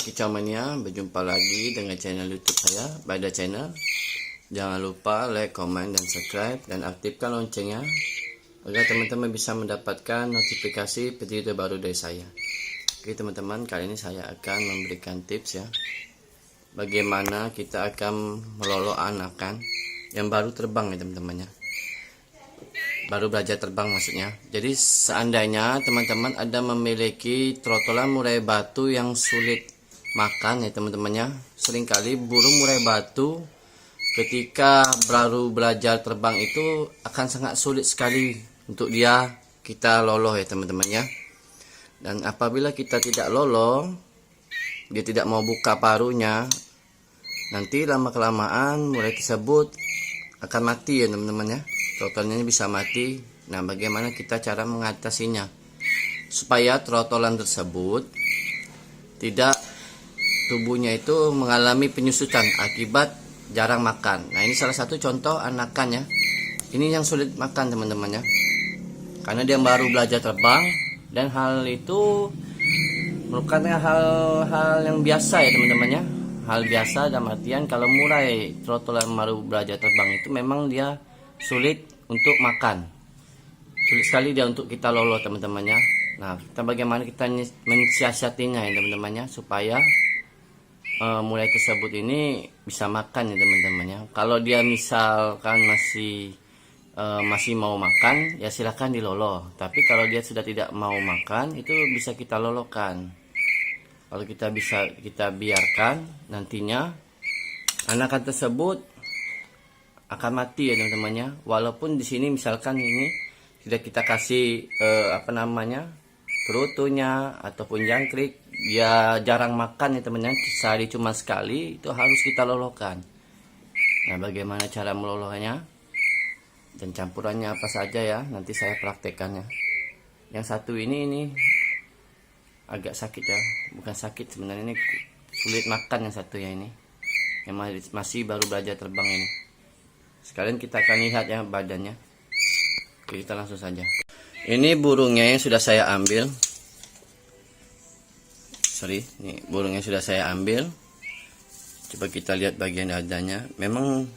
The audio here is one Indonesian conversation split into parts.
Kicau Mania, berjumpa lagi dengan channel YouTube saya, Bada Channel. Jangan lupa like, komen, dan subscribe, dan aktifkan loncengnya agar teman-teman bisa mendapatkan notifikasi video terbaru dari saya. Oke teman-teman, kali ini saya akan memberikan tips ya, bagaimana kita akan melolo anakan yang baru terbang ya teman-teman ya. Baru belajar terbang maksudnya. Jadi seandainya teman-teman ada memiliki trotolan murai batu yang sulit makan ya teman-teman ya. Seringkali burung murai batu ketika baru belajar terbang itu akan sangat sulit sekali untuk kita loloh ya teman-teman ya. Dan apabila kita tidak loloh, dia tidak mau buka paruhnya, nanti lama-kelamaan murai tersebut akan mati ya teman-teman ya. Trotolnya bisa mati. Nah, bagaimana kita cara mengatasinya supaya trotolan tersebut tidak tubuhnya itu mengalami penyusutan akibat jarang makan. Nah, ini salah satu contoh anakan ya. Ini yang sulit makan teman-teman ya, karena dia baru belajar terbang, dan hal itu merupakan hal yang biasa ya teman-teman ya. Hal biasa dalam artian kalau murai trotolan baru belajar terbang itu memang dia sulit untuk makan, sulit sekali dia untuk kita lolo teman-teman ya. Nah, kita bagaimana kita mensiasatinya ya teman-teman ya, supaya murai tersebut ini bisa makan ya teman-teman ya. Kalau dia misalkan masih mau makan ya silahkan dilolo, tapi kalau dia sudah tidak mau makan itu bisa kita lolokan. Kalau kita biarkan, nantinya anakan tersebut akan mati ya teman-teman ya. Walaupun di sini misalkan ini sudah kita kasih kerutunya ataupun jangkrik, dia jarang makan ya teman-teman, sehari cuma sekali, itu harus kita lolokan. Nah, bagaimana cara melolohnya dan campurannya apa saja ya, nanti saya praktekkan ya. Yang satu ini agak sakit ya, bukan sakit sebenarnya, ini sulit makan yang satu ya, ini yang masih baru belajar terbang ini. Sekalian kita akan lihat ya badannya. Oke, kita langsung saja. Ini burungnya yang sudah saya ambil. Ini burungnya sudah saya ambil. Coba kita lihat bagian dadanya. Memang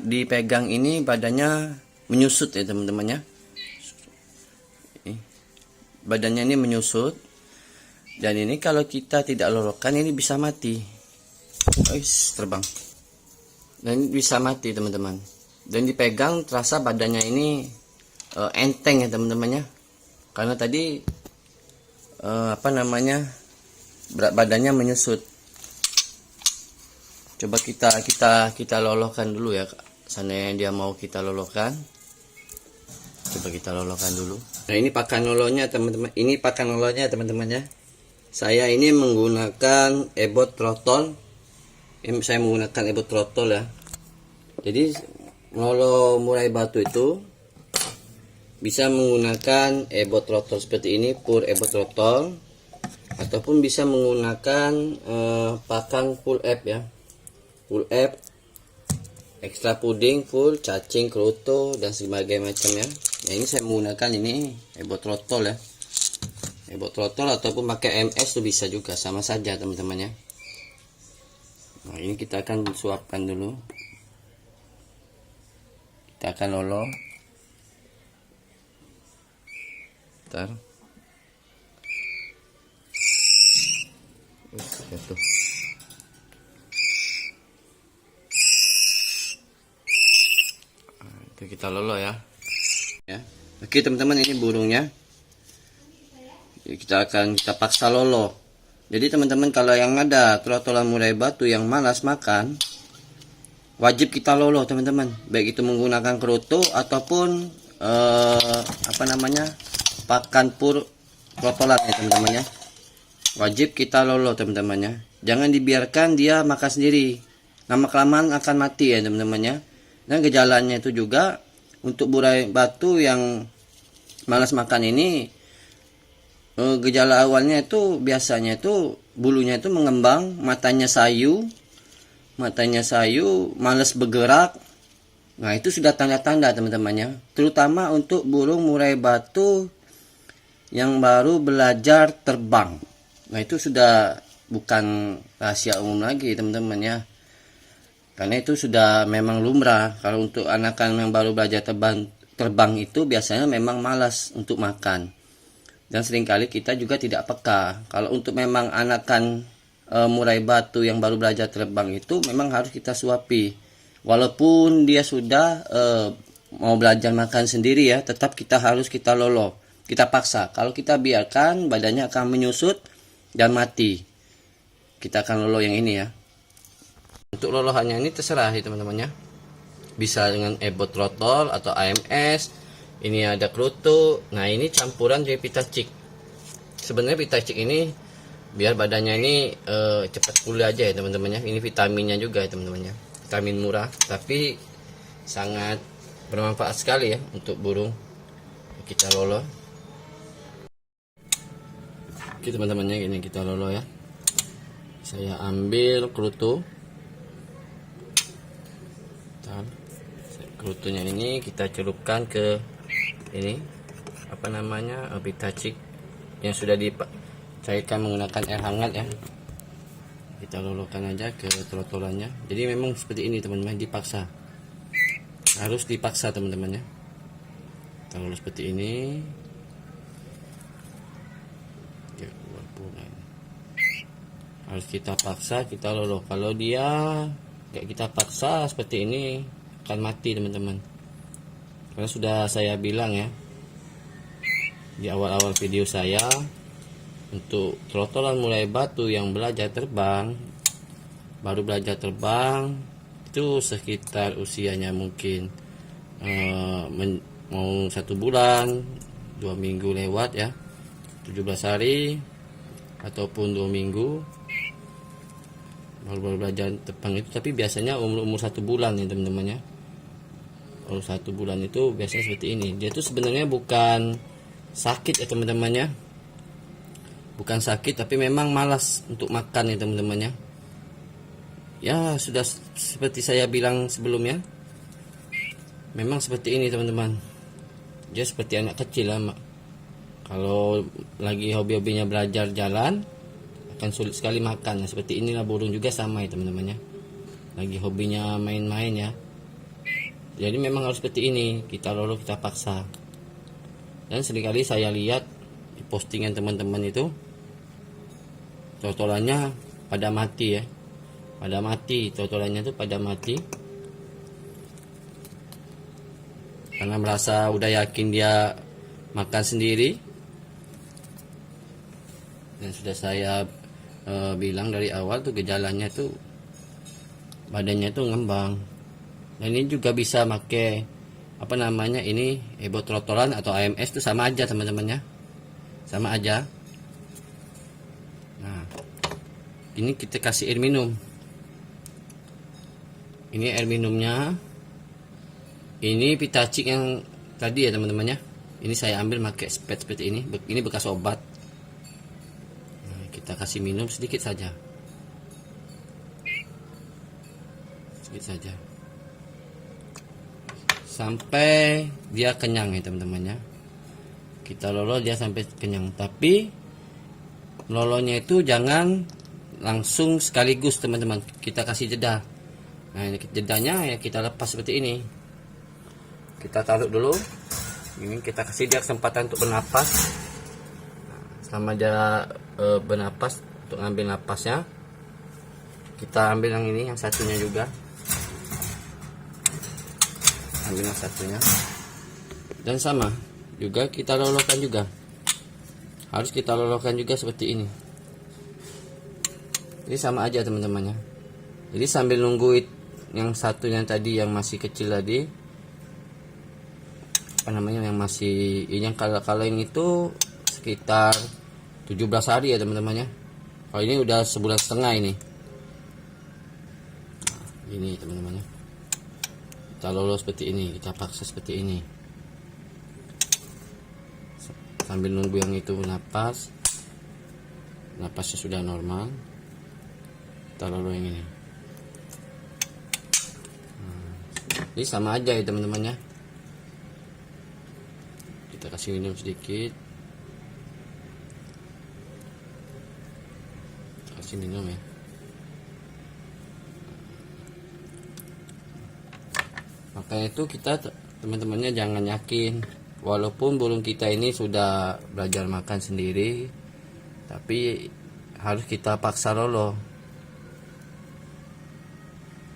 dipegang ini badannya menyusut ya teman-teman ya. Badannya ini menyusut. Dan ini kalau kita tidak lolokan ini bisa mati. Terbang. Dan bisa mati teman-teman. Dan dipegang terasa badannya ini enteng ya teman-teman ya, karena tadi berat badannya menyusut. Coba kita lolokan dulu ya, seandainya dia mau kita lolokan. Coba kita lolokan dulu. Nah, ini pakan lolonya teman-teman ya. Saya ini menggunakan ebot trotol. Saya menggunakan ebot trotol ya. Jadi melolo murai batu itu bisa menggunakan ebot trotol seperti ini, pur ebot trotol, ataupun bisa menggunakan pakan full F ya, full F, extra puding, full cacing, kerutu, dan sebagainya macamnya. Nah, ini saya menggunakan ini ebot trotol ya, ebot trotol, ataupun pakai MS itu bisa juga, sama saja teman-teman ya. Nah, ini kita akan suapkan dulu. Kita akan lolo. Bentar. Jatuh. Itu kita lolo ya. Oke teman-teman, ini burungnya. Kita paksa lolo. Jadi teman-teman, kalau yang ada trotolan murai batu yang malas makan, wajib kita lolo teman-teman, baik itu menggunakan kerutu ataupun pakan pur trotolan ya teman-teman ya. Wajib kita lolo teman-teman ya. Jangan dibiarkan dia makan sendiri, lama kelamaan akan mati ya teman-teman ya. Dan gejalanya itu juga untuk murai batu yang malas makan ini, gejala awalnya itu biasanya itu bulunya itu mengembang, matanya sayu, malas bergerak. Nah, itu sudah tanda-tanda teman-teman ya, terutama untuk burung murai batu yang baru belajar terbang. Nah, itu sudah bukan rahasia umum lagi teman-teman ya. Karena itu sudah memang lumrah. Kalau untuk anakan yang baru belajar terbang itu biasanya memang malas untuk makan. Dan seringkali kita juga tidak peka. Kalau untuk memang anakan murai batu yang baru belajar terbang itu memang harus kita suapi. Walaupun dia sudah mau belajar makan sendiri ya, tetap kita harus kita lolo. Kita paksa. Kalau kita biarkan, badannya akan menyusut dan mati. Kita akan lolo yang ini ya. Untuk lolohannya ini terserah ya teman-teman ya. Bisa dengan ebot trotol atau AMS. Ini ada kerutu. Nah ini campuran dari pitachik. Sebenarnya pitachik ini biar badannya ini cepat pulih aja ya teman-teman ya. Ini vitaminnya juga ya teman-teman ya. Vitamin murah tapi sangat bermanfaat sekali ya untuk burung. Kita lolo. Oke teman-teman ya, ini kita lolo ya. Saya ambil kerutu. Kerutunya ini kita celupkan ke ini apa namanya pitachik yang sudah dicairkan menggunakan air hangat ya. Kita lolokan aja ke trotolannya. Jadi memang seperti ini teman-teman, dipaksa, harus dipaksa teman-teman ya. Kita lolo seperti ini ya, harus kita paksa, kita lolo. Kalau dia kayak kita paksa seperti ini akan mati teman-teman. Karena sudah saya bilang ya di awal-awal video saya, untuk trotolan mulai batu yang belajar terbang, baru belajar terbang itu sekitar usianya mungkin mau 1 bulan, 2 minggu lewat ya, 17 hari ataupun 2 minggu baru belajar terbang itu. Tapi biasanya umur 1 bulan ya teman-teman ya. Umur 1 bulan itu biasanya seperti ini. Dia tuh sebenarnya bukan sakit ya teman-teman ya, bukan sakit, tapi memang malas untuk makan ya teman-teman ya. Ya sudah seperti saya bilang sebelumnya, memang seperti ini teman-teman. Dia seperti anak kecil lah. Kalau lagi hobi-hobinya belajar jalan, akan sulit sekali makan. Nah, seperti inilah burung juga sama ya teman-teman ya. Lagi hobinya main-main ya. Jadi memang harus seperti ini, kita lolo, kita paksa. Dan seringkali saya lihat di postingan teman-teman itu trotolannya pada mati ya. Pada mati, trotolannya itu pada mati. Karena merasa udah yakin dia makan sendiri. Dan sudah saya bilang dari awal tuh gejalanya tuh badannya tuh ngembang. Dan ini juga bisa pakai apa namanya ini ebot trotolan atau AMS tuh sama aja teman-teman ya, sama aja. Nah ini kita kasih air minum. Ini air minumnya. Ini pitachik yang tadi ya teman-teman ya. Ini saya ambil pakai spet seperti ini. Ini bekas obat. Kita kasih minum sedikit saja, sampai dia kenyang ya teman-teman ya. Kita lolo dia sampai kenyang, tapi lolonya itu jangan langsung sekaligus teman-teman, kita kasih jeda. Nah ini jedanya ya, kita lepas seperti ini, kita taruh dulu. Ini kita kasih dia kesempatan untuk bernapas. Selama dia bernapas, untuk ngambil napasnya, kita ambil yang ini, yang satunya juga, ambil yang satunya, dan sama juga kita lolokan juga, harus kita lolokan juga seperti ini. Ini sama aja teman-teman ya. Jadi sambil nunggu yang satunya tadi yang masih kecil tadi, apa namanya, yang masih ini, yang kalau yang itu sekitar 17 hari ya teman-teman ya. Kalau ini udah 1,5 bulan ini. Nah, ini teman-teman ya. Kita lolos seperti ini, kita paksa seperti ini. Sambil nunggu yang itu napasnya sudah normal. Kita lolos yang ini. Nah, ini sama aja ya teman-teman ya. Kita kasih minum sedikit. kasih minum ya. Makanya itu kita teman-temannya jangan yakin, walaupun burung kita ini sudah belajar makan sendiri, tapi harus kita paksa lolo.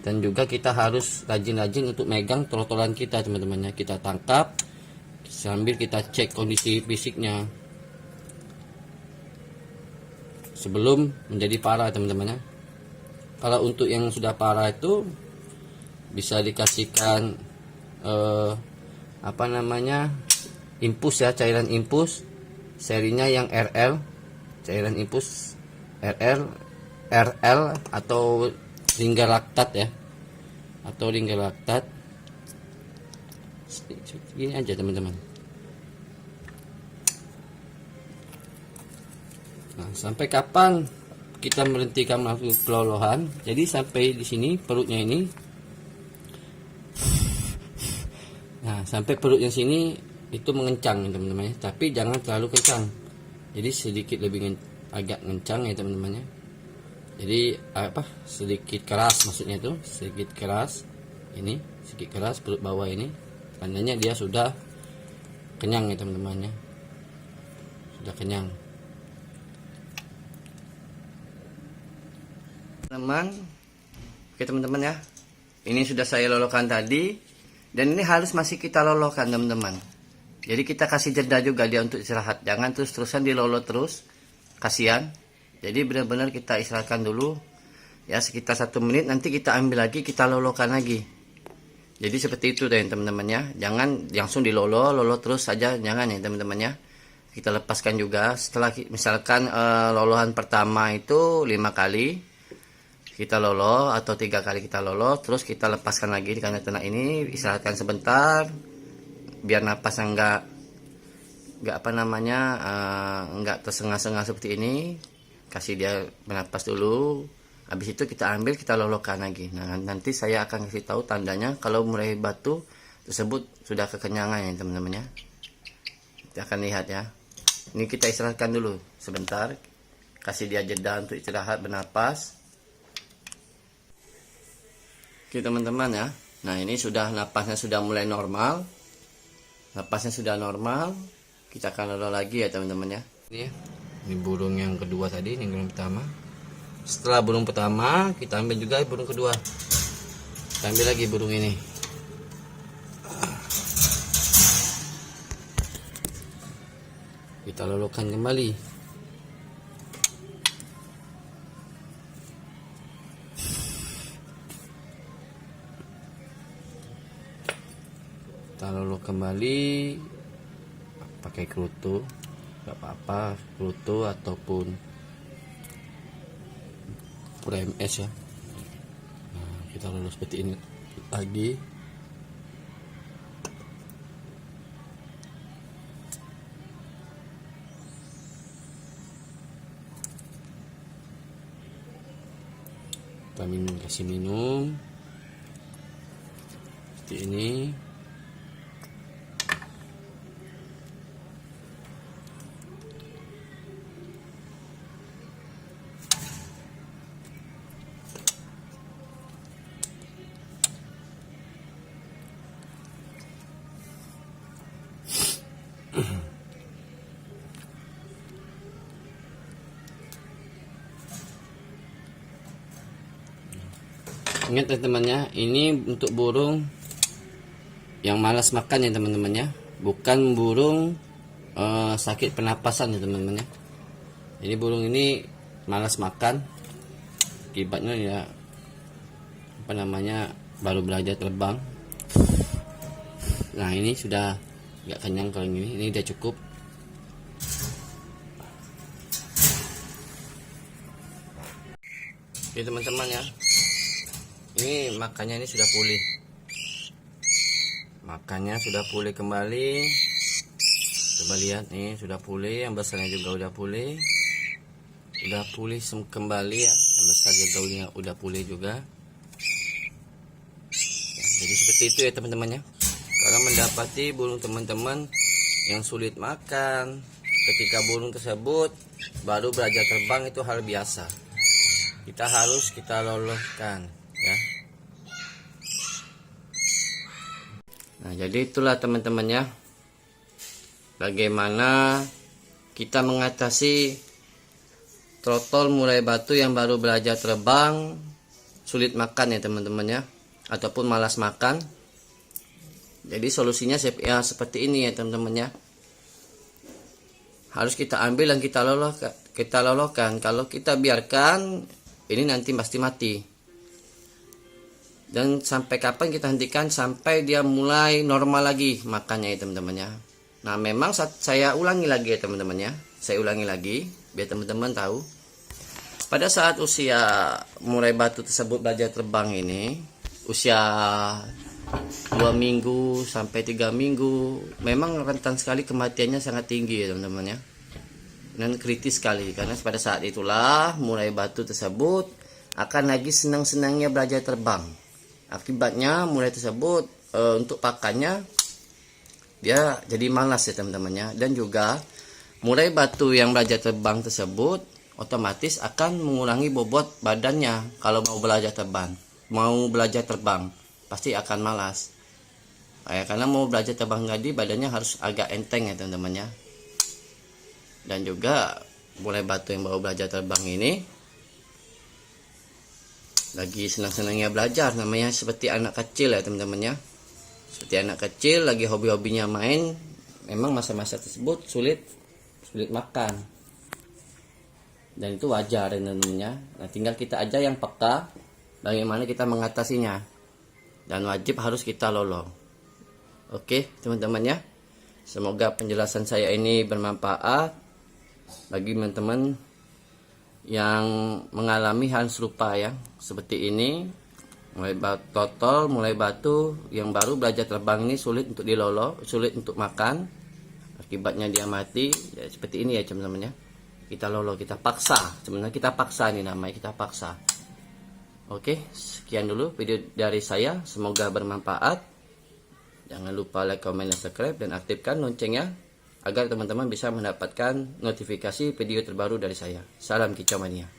Dan juga kita harus rajin-rajin untuk megang trotolan kita teman-temannya. Kita tangkap sambil kita cek kondisi fisiknya sebelum menjadi parah teman-temannya. Kalau untuk yang sudah parah itu bisa dikasihkan infus ya, cairan infus serinya yang RL, cairan infus RL atau ringga laktat ya, atau ringga laktat gini aja teman-teman. Nah, sampai kapan kita berhentikan melakukan pelolohan? Jadi sampai di sini perutnya ini. Nah, sampai perutnya sini itu mengencang teman-teman, tapi jangan terlalu kencang. Jadi sedikit lebih agak ngencang ya teman-teman. Jadi sedikit keras, maksudnya itu sedikit keras. Ini sedikit keras perut bawah ini, tandanya dia sudah kenyang ya teman-teman. Sudah kenyang. Oke teman-teman ya. Ini sudah saya lolokan tadi, dan ini harus masih kita lolokan teman-teman. Jadi kita kasih jeda juga dia untuk istirahat. Jangan terus-terusan dilolo terus, kasihan. Jadi benar-benar kita istirahatkan dulu ya, sekitar 1 menit, nanti kita ambil lagi, kita lolokan lagi. Jadi seperti itu teman-teman ya. Jangan langsung dilolo terus saja, jangan ya teman-teman ya. Kita lepaskan juga setelah misalkan lolohan pertama itu 5 kali kita lolo atau 3 kali kita lolo, terus kita lepaskan lagi di kandang ternak ini, istirahatkan sebentar biar napasnya enggak enggak tersengah-sengah seperti ini. Kasih dia bernapas dulu, habis itu kita ambil, kita lolokan lagi. Nah, nanti saya akan kasih tahu tandanya kalau mulai batu tersebut sudah kekenyangan ya teman-teman ya. Kita akan lihat ya. Ini kita istirahatkan dulu sebentar, kasih dia jeda untuk istirahat bernapas. Oke teman-teman ya. Nah, ini sudah napasnya sudah mulai normal. Napasnya sudah normal. Kita akan lolo lagi ya teman-teman ya. Ini burung yang kedua tadi, ini burung pertama. Setelah burung pertama, kita ambil juga burung kedua. Kita ambil lagi burung ini. Kita lolokan kembali. Kita lolo kembali pakai kerutu, nggak apa-apa, kerutu ataupun PMS ya. Nah, kita lolo seperti ini lagi. Kita kasih minum seperti ini. Ingat teman-temannya, ini untuk burung yang malas makan ya teman-temannya, bukan burung sakit pernapasan ya teman-temannya. Ini burung ini malas makan, akibatnya ya baru belajar terbang. Nah, ini sudah nggak kenyang. Kalau ini udah cukup. Oke teman-teman ya, ini makannya ini sudah pulih, makannya sudah pulih kembali. Coba lihat nih, sudah pulih, yang besarnya juga udah pulih kembali ya, yang besar juga udah pulih juga ya. Jadi seperti itu ya teman-teman ya. Kalau mendapati burung teman-teman yang sulit makan ketika burung tersebut baru belajar terbang, itu hal biasa. kita loloskan ya. Nah, jadi itulah teman-teman ya, bagaimana kita mengatasi trotol murai batu yang baru belajar terbang, sulit makan ya teman-teman ya, ataupun malas makan. Jadi solusinya ya seperti ini ya teman-teman ya, harus kita ambil dan kita loloskan. Kalau kita biarkan, ini nanti pasti mati. Dan sampai kapan kita hentikan? Sampai dia mulai normal lagi makannya ya teman-teman ya. Nah, memang saya ulangi lagi ya teman-teman ya, saya ulangi lagi biar teman-teman tahu. Pada saat usia murai batu tersebut belajar terbang ini, usia 2 minggu sampai 3 minggu, memang rentan sekali kematiannya, sangat tinggi ya teman-teman ya, dan kritis sekali. Karena pada saat itulah murai batu tersebut akan lagi senang-senangnya belajar terbang. Akibatnya murai tersebut untuk pakannya dia jadi malas ya teman-teman ya. Dan juga murai batu yang belajar terbang tersebut otomatis akan mengurangi bobot badannya. Kalau mau belajar terbang pasti akan malas ya, karena mau belajar terbang tadi badannya harus agak enteng ya teman-teman ya. Dan juga murai batu yang baru belajar terbang ini lagi senang-senangnya belajar, namanya seperti anak kecil ya teman-teman ya, seperti anak kecil lagi hobi-hobinya main. Memang masa-masa tersebut sulit makan, dan itu wajar ya teman-teman ya. Nah, tinggal kita aja yang peka bagaimana kita mengatasinya, dan wajib harus kita lolo. Oke teman-teman ya, semoga penjelasan saya ini bermanfaat bagi teman-teman yang mengalami hal serupa ya, seperti ini. Mulai batu yang baru belajar terbang ini sulit untuk dilolo, sulit untuk makan, akibatnya dia mati ya, seperti ini ya teman-teman ya. Kita lolo, kita paksa, sebenarnya kita paksa, ini namanya kita paksa. Oke, sekian dulu video dari saya, semoga bermanfaat. Jangan lupa like, comment, dan subscribe, dan aktifkan loncengnya agar teman-teman bisa mendapatkan notifikasi video terbaru dari saya. Salam kicau mania.